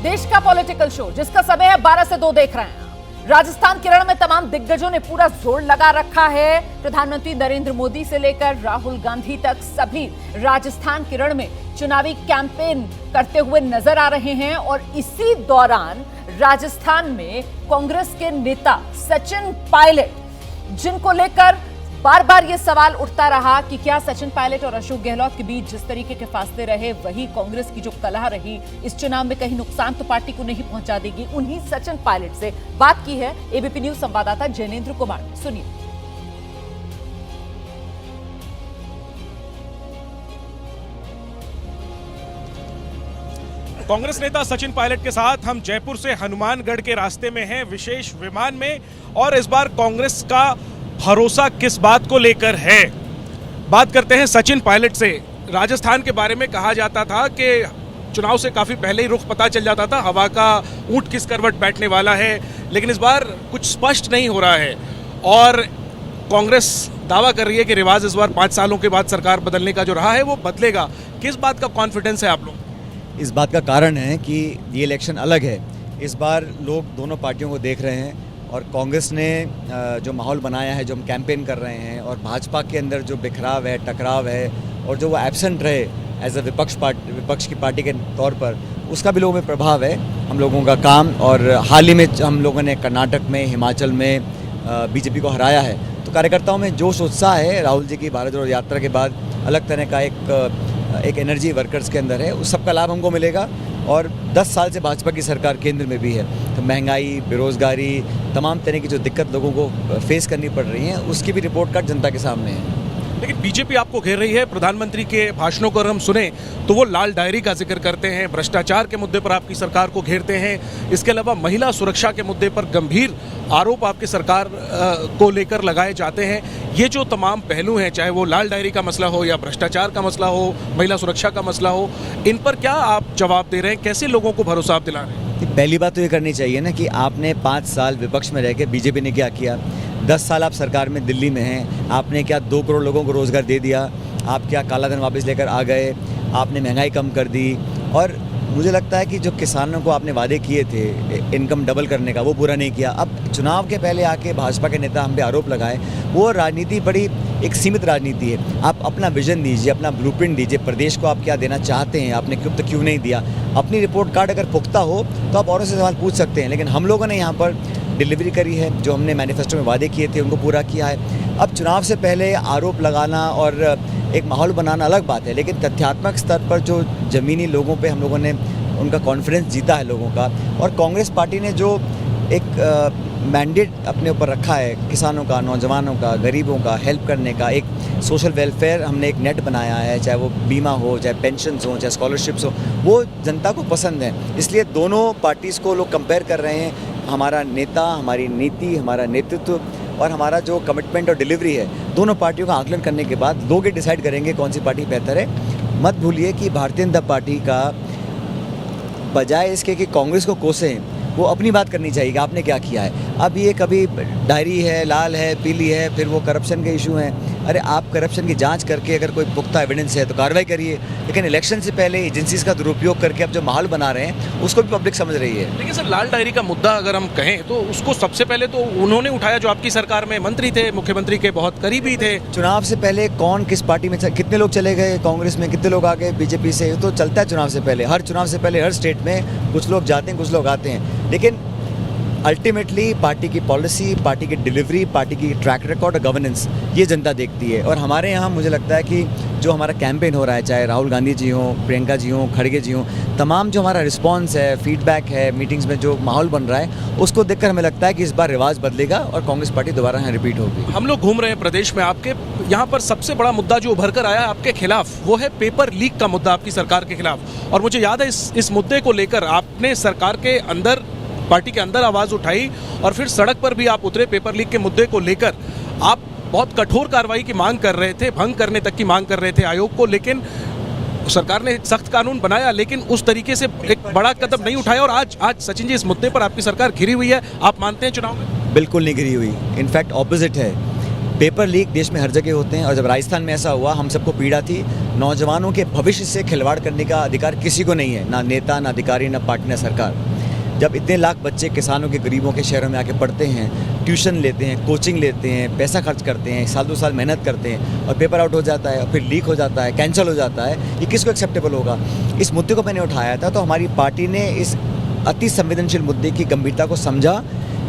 देश का political show जिसका समय है 12 से 2 देख रहे हैं। राजस्थान के रण में तमाम दिग्गजों ने पूरा जोर लगा रखा है। प्रधानमंत्री नरेंद्र मोदी से लेकर राहुल गांधी तक सभी राजस्थान के रण में चुनावी कैंपेन करते हुए नजर आ रहे हैं। और इसी दौरान राजस्थान में कांग्रेस के नेता सचिन पायलट, जिनको लेकर बार बार ये सवाल उठता रहा कि क्या सचिन पायलट और अशोक गहलोत के बीच जिस तरीके के फासले रहे वही कांग्रेस की जो कलह रही इस चुनाव में कहीं नुकसान तो पार्टी को नहीं पहुंचा देगी। उन्हीं सचिन पायलट से बात की है एबीपी न्यूज संवाददाता जैनेन्द्र कुमार ने। सुनिए। कांग्रेस नेता सचिन पायलट के साथ हम जयपुर से हनुमानगढ़ के रास्ते में हैं विशेष विमान में, और इस बार कांग्रेस का भरोसा किस बात को लेकर है, बात करते हैं सचिन पायलट से। राजस्थान के बारे में कहा जाता था कि चुनाव से काफी पहले ही रुख पता चल जाता था, हवा का ऊंट किस करवट बैठने वाला है, लेकिन इस बार कुछ स्पष्ट नहीं हो रहा है। और कांग्रेस दावा कर रही है कि रिवाज इस बार 5 सालों के बाद सरकार बदलने का जो रहा है वो बदलेगा। किस बात का कॉन्फिडेंस है आप लोग? इस बात का कारण है कि ये इलेक्शन अलग है। इस बार लोग दोनों पार्टियों को देख रहे हैं और कांग्रेस ने जो माहौल बनाया है, जो हम कैंपेन कर रहे हैं, और भाजपा के अंदर जो बिखराव है, टकराव है, और जो वो एब्सेंट रहे एज अ विपक्ष की पार्टी के तौर पर, उसका भी लोगों में प्रभाव है। हम लोगों का काम, और हाल ही में हम लोगों ने कर्नाटक में, हिमाचल में बीजेपी को हराया है, तो कार्यकर्ताओं में जोश उत्साह है। राहुल जी की भारत जोड़ो यात्रा के बाद अलग तरह का एक एनर्जी वर्कर्स के अंदर है, उस सब का लाभ हमको मिलेगा। और 10 साल से भाजपा की सरकार केंद्र में भी है, तो महंगाई, बेरोजगारी, तमाम तरह की जो दिक्कत लोगों को फेस करनी पड़ रही है, उसकी भी रिपोर्ट कार्ड जनता के सामने है। लेकिन बीजेपी आपको घेर रही है। प्रधानमंत्री के भाषणों को अगर हम सुने तो वो लाल डायरी का जिक्र करते हैं, भ्रष्टाचार के मुद्दे पर आपकी सरकार को घेरते हैं। इसके अलावा महिला सुरक्षा के मुद्दे पर गंभीर आरोप आपकी सरकार को लेकर लगाए जाते हैं। ये जो तमाम पहलू हैं, चाहे वो लाल डायरी का मसला हो या भ्रष्टाचार का मसला हो, महिला सुरक्षा का मसला हो, इन पर क्या आप जवाब दे रहे हैं? कैसे लोगों को भरोसा आप दिला रहे हैं? पहली बात तो ये करनी चाहिए ना कि आपने 5 साल विपक्ष में रह के बीजेपी ने क्या किया। 10 साल आप सरकार में दिल्ली में हैं, आपने क्या 2 करोड़ लोगों को रोज़गार दे दिया? आप क्या काला धन वापस लेकर आ गए? आपने महंगाई कम कर दी। और मुझे लगता है कि जो किसानों को आपने वादे किए थे इनकम डबल करने का, वो पूरा नहीं किया। अब चुनाव के पहले आके भाजपा के नेता हम पे आरोप लगाए, वो राजनीति बड़ी एक सीमित राजनीति है। आप अपना विजन दीजिए, अपना ब्लूप्रिंट दीजिए, प्रदेश को आप क्या देना चाहते हैं, आपने क्यों नहीं दिया। अपनी रिपोर्ट कार्ड अगर पुख्ता हो तो आप औरों से सवाल पूछ सकते हैं, लेकिन हम लोगों ने यहाँ पर डिलीवरी करी है, जो हमने मैनिफेस्टो में वादे किए थे उनको पूरा किया है। अब चुनाव से पहले आरोप लगाना और एक माहौल बनाना अलग बात है, लेकिन तथ्यात्मक स्तर पर जो ज़मीनी लोगों पे हम लोगों ने उनका कॉन्फिडेंस जीता है लोगों का, और कांग्रेस पार्टी ने जो एक मैंडेट अपने ऊपर रखा है किसानों का, नौजवानों का, गरीबों का हेल्प करने का, एक सोशल वेलफेयर हमने एक नेट बनाया है, चाहे वो बीमा हो, चाहे पेंशन्स हो, चाहे स्कॉलरशिप्स हो, वो जनता को पसंद है। इसलिए दोनों पार्टीज़ को लोग कंपेयर कर रहे हैं। हमारा नेता, हमारी नीति, हमारा नेतृत्व और हमारा जो कमिटमेंट और डिलीवरी है, दोनों पार्टियों का आकलन करने के बाद लोग ये डिसाइड करेंगे कौन सी पार्टी बेहतर है। मत भूलिए कि भारतीय जनता पार्टी का बजाय इसके कि कांग्रेस को कोसें, वो अपनी बात करनी चाहिए कि आपने क्या किया है। अब ये कभी डायरी है, लाल है, पीली है, फिर वो करप्शन के इशू हैं। अरे आप करप्शन की जांच करके अगर कोई पुख्ता एविडेंस है तो कार्रवाई करिए, लेकिन इलेक्शन से पहले एजेंसीज का दुरुपयोग करके अब जो माहौल बना रहे हैं उसको भी पब्लिक समझ रही है। लेकिन सर, लाल डायरी का मुद्दा अगर हम कहें तो उसको सबसे पहले तो उन्होंने उठाया जो आपकी सरकार में मंत्री थे, मुख्यमंत्री के बहुत करीबी थे। चुनाव से पहले कौन किस पार्टी में, कितने लोग चले गए कांग्रेस में, कितने लोग आ गए बीजेपी से, तो चलता है चुनाव से पहले। हर चुनाव से पहले हर स्टेट में कुछ लोग जाते हैं, कुछ लोग आते हैं, लेकिन अल्टीमेटली पार्टी की पॉलिसी, पार्टी की डिलीवरी, पार्टी की ट्रैक रिकॉर्ड और गवर्नेंस, ये जनता देखती है। और हमारे यहाँ मुझे लगता है कि जो हमारा कैंपेन हो रहा है, चाहे राहुल गांधी जी हों, प्रियंका जी हों, खड़गे जी हों, तमाम जो हमारा रिस्पांस है, फीडबैक है, मीटिंग्स में जो माहौल बन रहा है, उसको देखकर हमें लगता है कि इस बार रिवाज बदलेगा और कांग्रेस पार्टी दोबारा यहाँ रिपीट होगी। हम लोग घूम रहे हैं प्रदेश में, आपके यहाँ पर सबसे बड़ा मुद्दा जो उभर कर आया आपके खिलाफ, वो है पेपर लीक का मुद्दा आपकी सरकार के खिलाफ। और मुझे याद है इस मुद्दे को लेकर आपने सरकार के अंदर, पार्टी के अंदर आवाज उठाई और फिर सड़क पर भी आप उतरे। पेपर लीक के मुद्दे को लेकर आप बहुत कठोर कार्रवाई की मांग कर रहे थे, भंग करने तक की मांग कर रहे थे आयोग को, लेकिन सरकार ने सख्त कानून बनाया, लेकिन उस तरीके से एक बड़ा कदम नहीं उठाया। और आज सचिन जी, इस मुद्दे पर आपकी सरकार घिरी हुई है। आप मानते हैं चुनाव में? बिल्कुल नहीं घिरी हुई, इनफैक्ट ऑपोजिट है। पेपर लीक देश में हर जगह होते हैं और जब राजस्थान में ऐसा हुआ हम सबको पीड़ा थी। नौजवानों के भविष्य से खिलवाड़ करने का अधिकार किसी को नहीं है, ना नेता, ना अधिकारी, ना पार्टी, ना सरकार। जब इतने लाख बच्चे किसानों के, गरीबों के शहरों में आके पढ़ते हैं, ट्यूशन लेते हैं, कोचिंग लेते हैं, पैसा खर्च करते हैं, साल 2 साल मेहनत करते हैं और पेपर आउट हो जाता है और फिर लीक हो जाता है, कैंसिल हो जाता है, ये किसको एक्सेप्टेबल होगा? इस मुद्दे को मैंने उठाया था तो हमारी पार्टी ने इस अति संवेदनशील मुद्दे की गंभीरता को समझा,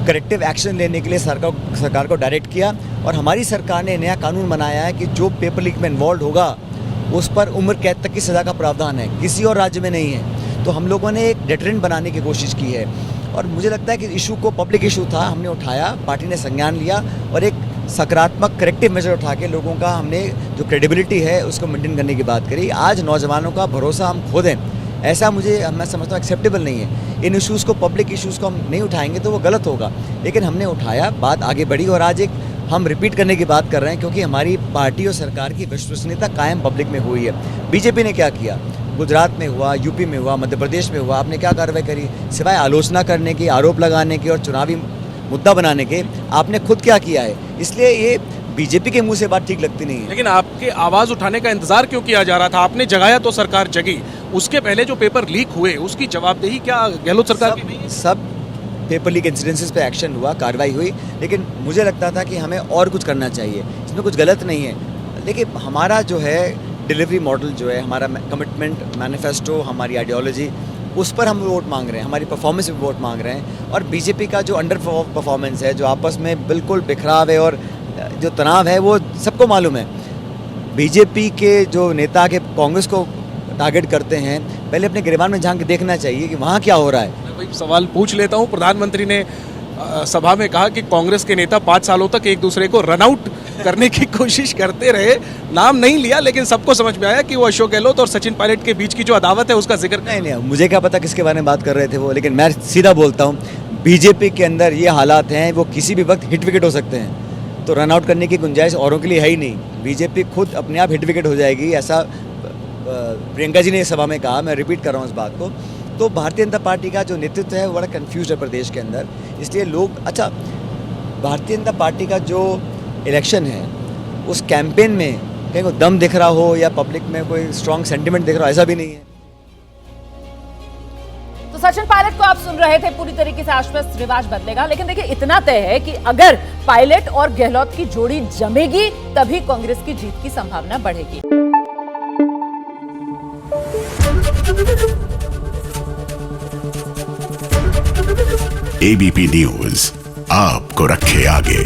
करेक्टिव एक्शन लेने के लिए सरकार को डायरेक्ट किया और हमारी सरकार ने नया कानून बनाया है कि जो पेपर लीक में इन्वॉल्व होगा उस पर उम्र कैद तक की सज़ा का प्रावधान है, किसी और राज्य में नहीं है। तो हम लोगों ने एक डेटरेंट बनाने की कोशिश की है और मुझे लगता है कि इशू को पब्लिक इशू था, हमने उठाया, पार्टी ने संज्ञान लिया और एक सकारात्मक करेक्टिव मेजर उठा के लोगों का हमने जो क्रेडिबिलिटी है उसको मेंटेन करने की बात करी। आज नौजवानों का भरोसा हम खो दें, ऐसा मैं समझता हूँ एक्सेप्टेबल नहीं है। इन इश्यूज़ को, पब्लिक इश्यूज़ को हम नहीं उठाएंगे तो वो गलत होगा, लेकिन हमने उठाया, बात आगे बढ़ी और आज एक हम रिपीट करने की बात कर रहे हैं क्योंकि हमारी पार्टी और सरकार की विश्वसनीयता कायम पब्लिक में हुई है। बीजेपी ने क्या किया? गुजरात में हुआ, यूपी में हुआ, मध्य प्रदेश में हुआ, आपने क्या कार्रवाई करी? सिवाय आलोचना करने की, आरोप लगाने की और चुनावी मुद्दा बनाने के आपने खुद क्या किया है? इसलिए ये बीजेपी के मुंह से बात ठीक लगती नहीं है। लेकिन आपके आवाज उठाने का इंतजार क्यों किया जा रहा था? आपने जगाया तो सरकार जगी, उसके पहले जो पेपर लीक हुए उसकी जवाबदेही क्या गहलोत सरकार की नहीं है? सब पेपर लीक इंसिडेंसेस पे एक्शन हुआ, कार्रवाई हुई, लेकिन मुझे लगता था कि हमें और कुछ करना चाहिए। इसमें कुछ गलत नहीं है, लेकिन हमारा जो है डिलीवरी मॉडल जो है, हमारा कमिटमेंट मैनिफेस्टो, हमारी आइडियोलॉजी, उस पर हम वोट मांग रहे हैं, हमारी परफॉर्मेंस पे वोट मांग रहे हैं। और बीजेपी का जो अंडर परफॉर्मेंस है, जो आपस में बिल्कुल बिखराव है और जो तनाव है, वो सबको मालूम है। बीजेपी के जो नेता के कांग्रेस को टारगेट करते हैं, पहले अपने गिरबान में झांक के देखना चाहिए कि वहाँ क्या हो रहा है। मैं वही सवाल पूछ लेता हूँ। प्रधानमंत्री ने सभा में कहा कि कांग्रेस के नेता 5 सालों तक एक दूसरे को रन आउट करने की कोशिश करते रहे, नाम नहीं लिया, लेकिन सबको समझ में आया कि वो अशोक गहलोत और सचिन पायलट के बीच की जो अदावत है उसका जिक्र नहीं, मुझे क्या पता किसके बारे में बात कर रहे थे वो, लेकिन मैं सीधा बोलता हूँ, बीजेपी के अंदर ये हालात हैं, वो किसी भी वक्त हिट विकेट हो सकते हैं, तो रन आउट करने की गुंजाइश औरों के लिए है ही नहीं। बीजेपी खुद अपने आप हिट विकेट हो जाएगी, ऐसा प्रियंका जी ने सभा में कहा, मैं रिपीट कर रहा हूँ इस बात को। तो भारतीय जनता पार्टी का जो नेतृत्व है वो बड़ा कंफ्यूज है प्रदेश के अंदर, इसलिए लोग, अच्छा, भारतीय जनता पार्टी का जो इलेक्शन है उस कैंपेन में कहीं को दम दिख रहा हो या पब्लिक में कोई स्ट्रॉन्ग सेंटिमेंट दिख रहा हो, ऐसा भी नहीं है। तो सचिन पायलट को आप सुन रहे थे, पूरी तरीके से आश्वस्त रिवाज बदलेगा, लेकिन देखिए इतना तय है कि अगर पायलट और गहलोत की जोड़ी जमेगी तभी कांग्रेस की जीत की संभावना बढ़ेगी। एबीपी न्यूज आपको रखे आगे।